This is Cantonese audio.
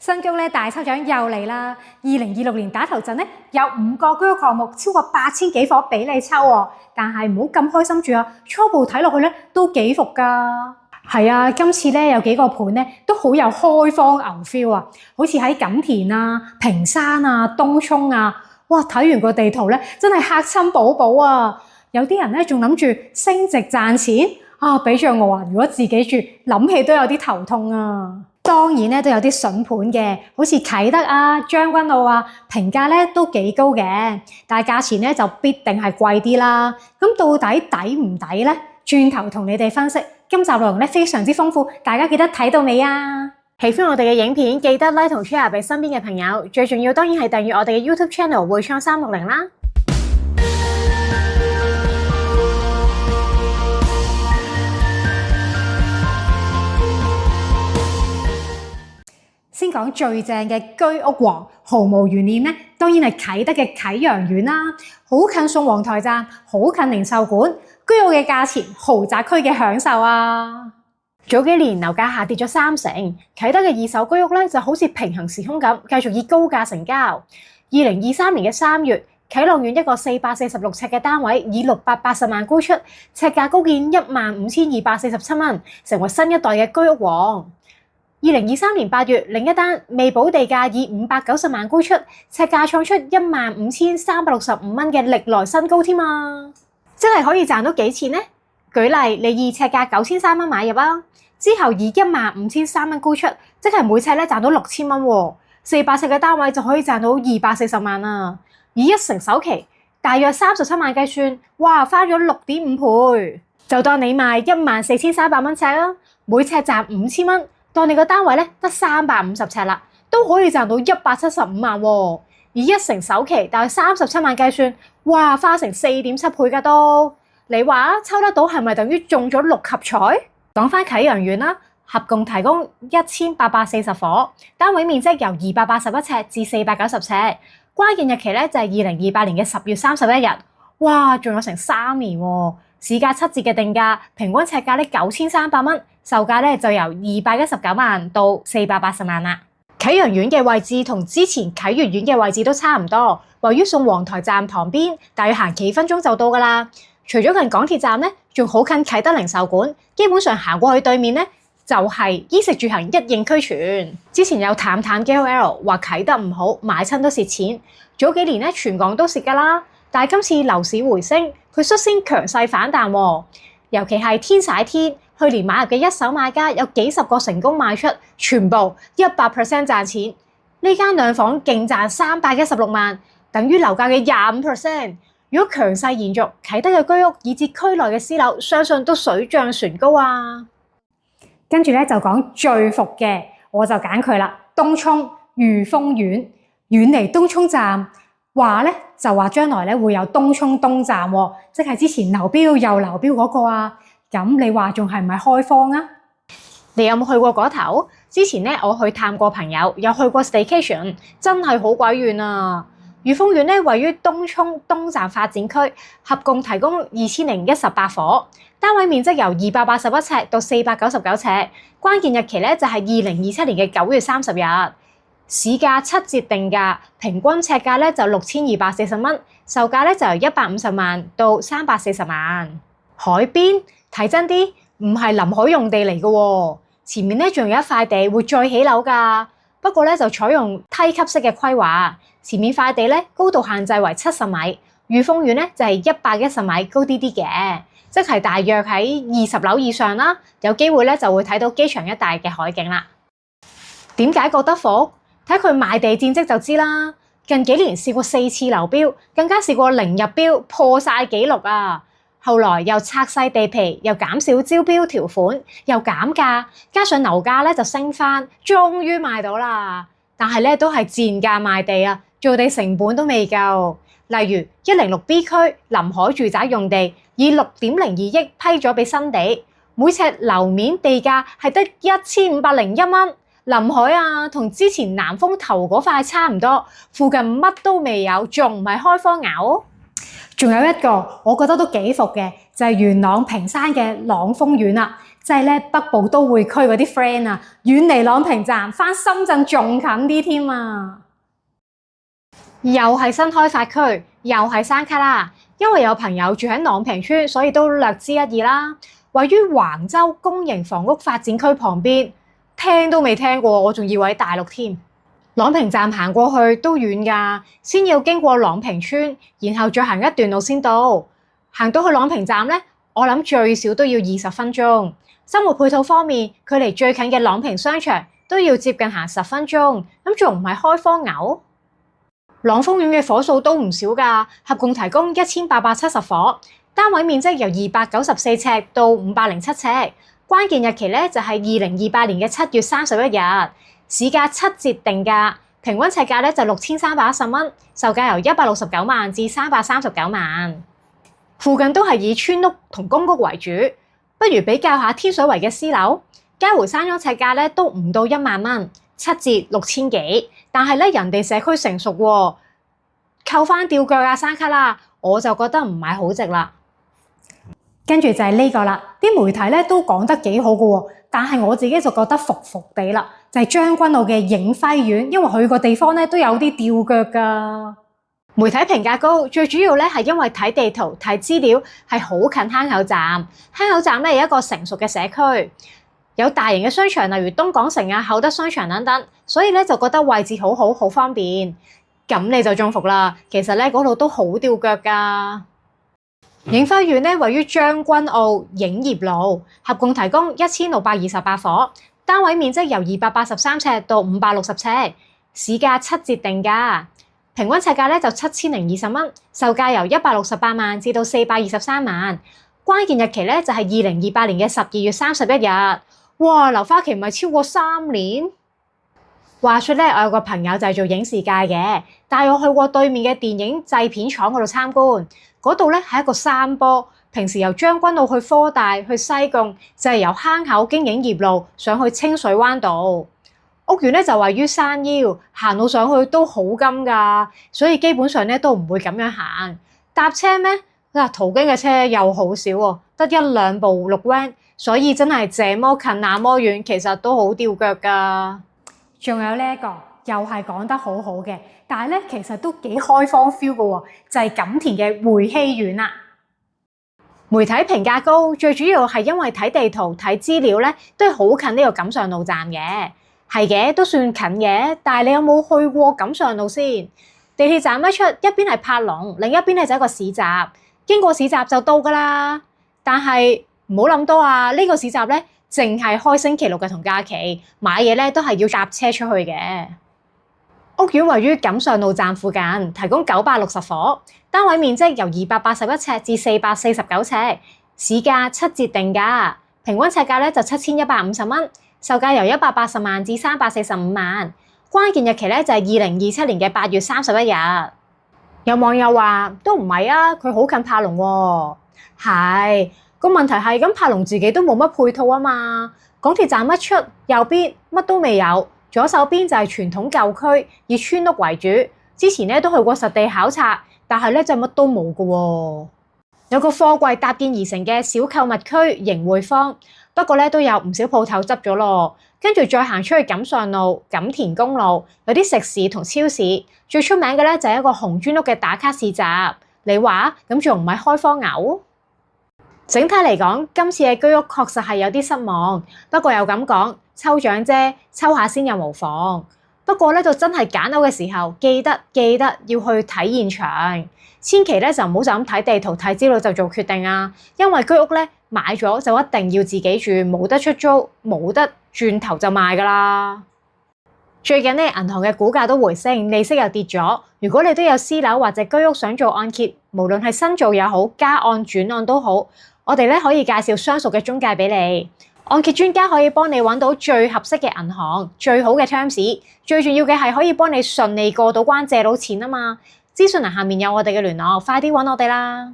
新居屋咧大抽獎又嚟啦！2026年打頭陣咧有5個居屋項目，超過8000幾伙俾你抽喎。但係唔好咁開心住啊！初步睇落去咧都幾伏㗎。係啊，今次咧有幾個盤咧都好有開荒牛 feel 啊！好似喺錦田啊、屏山啊、東涌啊，哇！睇完個地圖咧真係嚇親寶寶啊！有啲人咧仲諗住升值賺錢啊！俾着我啊，如果自己住，諗起都有啲頭痛啊！當然咧都有啲筍盤嘅，好似啟德啊、將軍澳啊，評價咧都幾高嘅，但係價錢咧就必定係貴啲啦。咁到底抵唔抵咧？轉頭同你哋分析。今集內容咧非常之豐富，大家記得睇到未啊？喜歡我哋嘅影片，記得 like 同 share 俾身邊嘅朋友。最重要當然係訂閱我哋嘅 YouTube Channel 匯創360啦。先講最正嘅居屋王，毫無懸念咧，當然係啟德嘅啟陽苑啦，好近宋皇臺站，好近零售館，居屋嘅價錢，豪宅區嘅享受啊！早幾年樓價下跌咗30%，啟德嘅二手居屋咧就好似平行時空咁，繼續以高價成交。2023年嘅3月，啟朗苑一個446尺嘅單位，以680萬沽出，尺價高見15247蚊，成為新一代嘅居屋王。2023年8月，另一單未補地價以590萬沽出，尺價創出15365蚊嘅歷來新高添啊！真係可以賺到幾錢呢？舉例，你以尺價9300蚊買入啊，之後以15300蚊沽出，即係每尺咧賺到6000蚊喎，400尺嘅單位就可以賺到240萬啊！以1成首期，大約37萬計算，哇，翻咗6.5倍，就當你賣14300蚊尺啦，每尺賺5000蚊。當你個單位咧得350尺啦，都可以賺到175萬喎。以1成首期大約37萬計算，哇，花成4.7倍㗎都。你話抽得到係咪等於中咗6合彩？講返啟陽苑啦，合共提供1840伙，單位面積由281尺至490尺。關鍵日期咧就係2028年嘅10月31日。哇，仲有成3年喎。市價7折嘅定價，平均尺價咧9300蚊，售價咧就由219萬到480萬啦。啟陽苑嘅位置同之前啟悦苑嘅位置都差唔多，位於宋皇臺站旁邊，大約行幾分鐘就到㗎啦。除咗近港鐵站咧，仲好近啟德零售館，基本上行過去對面咧就係衣食住行一應俱全。之前有淡 KOL 話啟德唔好，買親都蝕錢。早幾年咧全港都蝕㗎啦。但係今次樓市回升，佢率先強勢反彈喎。尤其係天璽天，去年買入嘅一手買家有幾十個成功賣出，全部100% 賺錢。呢間兩房勁賺316萬，等於樓價嘅25%。如果強勢延續，啟德嘅居屋以至區內嘅私樓，相信都水漲船高啊！跟住咧就講最伏嘅，我就揀佢啦。東涌裕豐苑，遠離東涌站。話咧就話將來咧會有東涌東站喎，即係之前流標又流標嗰個啊。咁你話仲係唔係開荒啊？你有冇去過嗰頭？之前咧我去探過朋友，有去過 staycation， 真係好鬼遠啊！裕豐苑咧位於東涌東站發展區，合共提供2018伙，單位面積由281尺到499尺，關鍵日期咧就係2027年嘅9月30日。市價7折定價，平均尺價咧就6240蚊，售價咧就由150萬到340萬。海邊睇真啲，唔係臨海用地嚟嘅喎，前面咧仲有一塊地會再起樓㗎。不過咧就採用梯級式嘅規劃，前面塊地咧高度限制為70米，裕豐苑咧就係110米高啲啲嘅，即係大約喺20樓以上啦。有機會咧就會睇到機場一帶嘅海景啦。點解覺得伏？睇佢賣地戰績就知啦。近幾年試過4次流標，更加試過零入標，破晒紀錄啊！後來又拆細地皮，又減少招標條款，又減價，加上樓價咧就升翻，終於賣到啦。但係咧都係賤價賣地啊，做地成本都未夠。例如106B 區臨海住宅用地，以6.02億批咗俾新地，每尺樓面地價係得1501蚊。臨海啊，同之前南豐頭嗰塊差唔多，附近乜都未有，仲唔係開荒牛？仲有一個我覺得都幾伏嘅，就係元朗屏山嘅朗豐苑啦。即係咧北部都會區嗰啲 friend 啊，遠離朗屏站，返深圳仲近啲添啊！又係新開發區，又係山卡啦。因為有朋友住喺朗屏村，所以都略知一二啦。位於橫洲公營房屋發展區旁邊，聽都未聽過，我仲以為喺大陸添。朗屏站行過去都遠㗎，先要經過朗屏村，然後再行一段路先到。行到去朗屏站咧，我諗最少都要20分鐘。生活配套方面，距離最近嘅朗屏商場都要接近行10分鐘，咁仲唔係開荒牛？朗豐苑嘅伙數都唔少㗎，合共提供1870伙，單位面積由294尺到507尺。關鍵日期咧就係2028年嘅7月31日，市價7折定價，平均尺價咧就6310蚊，售價由169萬至339萬。附近都係以村屋同公屋為主，不如比較下天水圍嘅私樓，嘉湖山莊尺價咧都唔到1萬蚊，7折6000幾，但係咧人哋社區成熟喎，扣翻吊腳啊山卡啦，我就覺得唔係好值啦。跟住就係呢個啦，啲媒體咧都講得幾好嘅喎，但係我自己就覺得服服地啦，就係將軍澳嘅映輝苑，因為佢個地方咧都有啲吊腳㗎。媒體評價高，最主要咧係因為睇地圖、睇資料係好近坑口站。坑口站咧係一個成熟嘅社區，有大型嘅商場，例如東港城啊、厚德商場等等，所以咧就覺得位置好好，好方便。咁你就中伏啦。其實咧嗰度都好吊腳㗎。映輝苑咧位於將軍澳影業路，合共提供1628伙，單位面積由283尺到560尺，市價7折定價。平均尺價咧就7020蚊，售價由168萬至到423萬。關鍵日期咧就係2028年嘅12月31日。哇，留花期咪超過3年。話說咧，我有個朋友就係做影視界嘅，帶我去過對面嘅電影製片廠嗰度參觀。嗰度咧係一個山坡，平時由將軍澳去科大、去西貢，就係由坑口經影業路上去清水灣道。屋苑咧就位於山腰，行路上去都好金㗎，所以基本上咧都唔會咁樣行。搭車咩？嗱，途經嘅車又好少喎，得1-2部綠 van，所以真係這麼近那麼遠，其實都好吊腳㗎。仲有呢一個又係講得好好嘅，但係咧其實都幾開荒 feel 㗎喎，就係錦田嘅匯熙苑啦。媒體評價高，最主要係因為睇地圖、睇資料咧，都係好近呢個錦上路站嘅。係嘅，都算近嘅，但係你有冇去過錦上路先？地鐵站一出，一邊係柏龍，另一邊咧就係一個市集，經過市集就到㗎啦。但係唔好諗多啊，呢個市集咧淨係開星期六嘅同假期，買嘢咧都係要搭車出去嘅。屋苑位於錦上路站附近，提供960伙，單位面積由281尺至449尺，市價7折定價，平均尺價咧就7150蚊。售價由180萬至345萬，關鍵日期咧就係2027年嘅8月31日。有網友話都唔係啊，佢好近柏龍喎。係，個問題係咁，柏龍自己都冇乜配套啊嘛。港鐵站一出，右邊乜都未有，左手邊就係傳統舊區，以村屋為主。之前咧都去過實地考察，但係咧就乜都冇㗎喎。有個貨櫃搭建而成嘅小購物區盈匯坊，不過咧都有唔少鋪頭執咗咯。跟住再行出去錦上路、錦田公路，有啲食肆同超市。最出名嘅咧就係一個紅磚屋嘅打卡市集。你話咁仲唔係開荒牛？整體嚟講，今次嘅居屋確實係有啲失望。不過又咁講，抽獎啫，抽下先又無妨。不過咧，就真係揀樓嘅時候，記得要去睇現場，千祈咧就唔好就咁睇地圖、睇資料就做決定啊！因為居屋咧買咗就一定要自己住，冇得出租，冇得轉頭就賣㗎啦。最近咧銀行嘅股價都回升，利息又跌咗。如果你都有私樓或者居屋想做按揭，無論係新造也好，加按轉按都好，我哋咧可以介紹相熟嘅中介俾你。按揭專家可以幫你揾到最合適嘅銀行、最好嘅 terms， 最重要嘅係可以幫你順利過到關借到錢啊嘛！資訊欄下面有我哋嘅聯絡，快啲揾我哋啦！